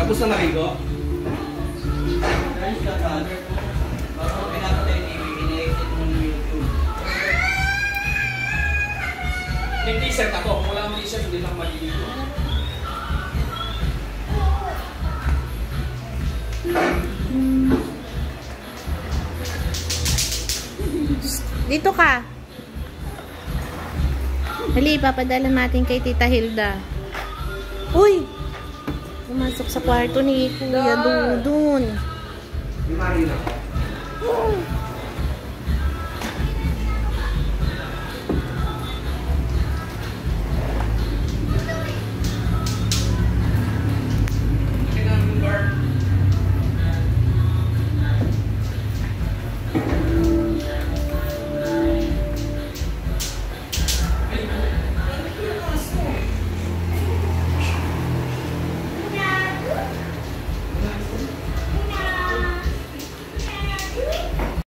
Tapos na naligo? May t-shirt ako. Kung wala akong t-shirt, hindi lang maliligo. Dito ka. Hali, papadala natin kay Tita Hilda. Uy! Pumasok sa kwarto ni Kuya Dudun. Di marina.